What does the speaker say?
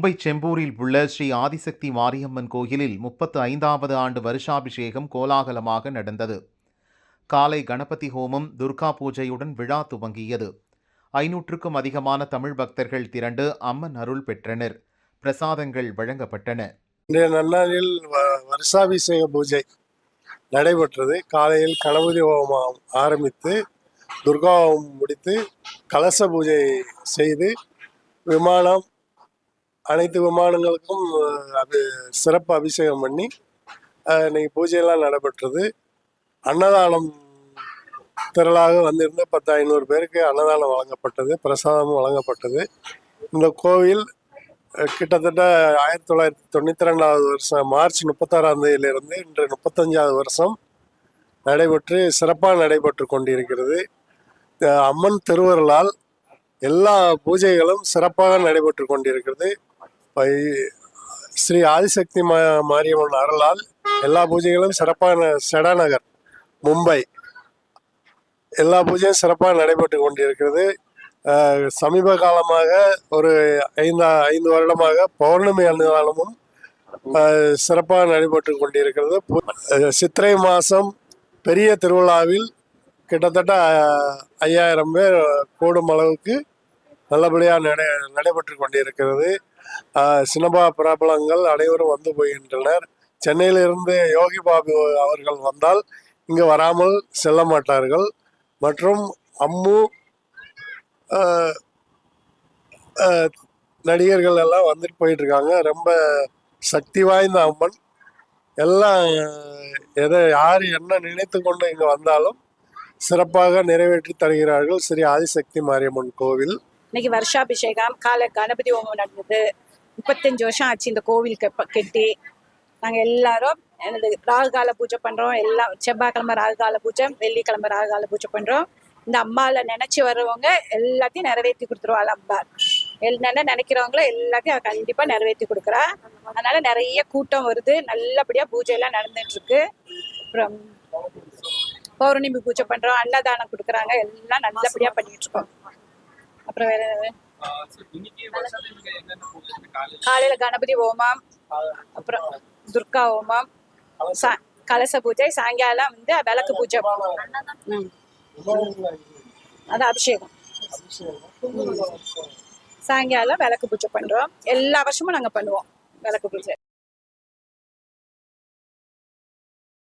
மும்பை செம்பூரில் உள்ள ஸ்ரீ ஆதிசக்தி மாரியம்மன் கோயிலில் 35வது ஆண்டு வருஷாபிஷேகம் கோலாகலமாக நடந்தது. காலை கணபதி ஹோமம், துர்கா பூஜையுடன் விழா துவங்கியது. 500க்கும் அதிகமான தமிழ் பக்தர்கள் திரண்டு அம்மன் அருள் பெற்றனர். பிரசாதங்கள் வழங்கப்பட்டன. இன்றைய நன்னாளில் வருஷாபிஷேக பூஜை நடைபெற்றது. காலையில் கணபதி ஹோமம் ஆரம்பித்து துர்கா ஹோமம் முடித்து கலச பூஜை செய்து விமானம் அனைத்து விமானங்களுக்கும் அது சிறப்பு அபிஷேகம் பண்ணி இன்னைக்கு பூஜையெல்லாம் நடைபெற்றது. அன்னதானம் திரளாக வந்திருந்த 10,500 பேருக்கு அன்னதானம் வழங்கப்பட்டது, பிரசாதமும் வழங்கப்பட்டது. இந்த கோவில் கிட்டத்தட்ட 1992வது வருஷம் மார்ச் 36ஆம் தேதியிலிருந்து இன்று 35வது வருஷம் நடைபெற்று சிறப்பாக நடைபெற்று கொண்டிருக்கிறது. அம்மன் திருவருளால் எல்லா பூஜைகளும் சிறப்பாக நடைபெற்று கொண்டிருக்கிறது. ஸ்ரீ ஆதிசக்தி மாரியம்மன் அருளால் எல்லா பூஜைகளும் சிறப்பான செடாநகர் மும்பை எல்லா பூஜையும் சிறப்பாக நடைபெற்று கொண்டிருக்கிறது. சமீப காலமாக ஒரு 5 வருடமாக பௌர்ணமி அன்னதானமும் சிறப்பாக நடைபெற்று கொண்டிருக்கிறது. சித்திரை மாதம் பெரிய திருவிழாவில் கிட்டத்தட்ட 5000 பேர் கூடும் அளவுக்கு நல்லபடியாக நடைபெற்று கொண்டிருக்கிறது. சினிமா பிரபலங்கள் அனைவரும் வந்து போகின்றனர். சென்னையிலிருந்து யோகி பாபு அவர்கள் வந்தால் இங்கு வராமல் செல்ல மாட்டார்கள். மற்றும் அம்மு நடிகர்கள் எல்லாம் வந்துட்டு போயிட்டு இருக்காங்க. ரொம்ப சக்தி வாய்ந்த அம்மன். எல்லாம் யார் என்ன நினைத்து கொண்டு இங்கே வந்தாலும் சிறப்பாக நிறைவேற்றி தருகிறார்கள் ஸ்ரீ ஆதிசக்தி மாரியம்மன் கோவில். இன்னைக்கு வருஷாபிஷேகம், காலை கணபதி ஹோமம் நடந்தது. 35 வருஷம் ஆச்சு இந்த கோவில் கட்டி. நாங்கள் எல்லாரும் ராகுகால பூஜை பண்ணுறோம். எல்லாம் செவ்வாய்க்கிழமை ராகுகால பூஜை, வெள்ளிக்கிழமை ராகுகால பூஜை பண்ணுறோம். இந்த அம்மாவில் நினச்சி வர்றவங்க எல்லாத்தையும் நிறைவேற்றி கொடுத்துருவாள் அம்மா. என்னென்ன நினைக்கிறவங்களோ எல்லாத்தையும் கண்டிப்பாக நிறைவேற்றி கொடுக்குறா. அதனால நிறைய கூட்டம் வருது. நல்லபடியாக பூஜையெல்லாம் நடந்துட்டுருக்கு. அப்புறம் பௌர்ணமி பூஜை பண்ணுறோம், அன்னதானம் கொடுக்குறாங்க. எல்லாம் நல்லபடியாக பண்ணிட்டு இருக்கோம். அப்புறம் வேற காலையில் கணபதி ஹோமம், அப்புறம் துர்கா ஹோமம், கலச பூஜை, சாயங்காலம் விளக்கு பூஜை, அது அபிஷேகம். சாயங்காலம் விளக்கு பூஜை பண்றோம். எல்லா வருஷமும் நாங்க பண்ணுவோம் விளக்கு பூஜை.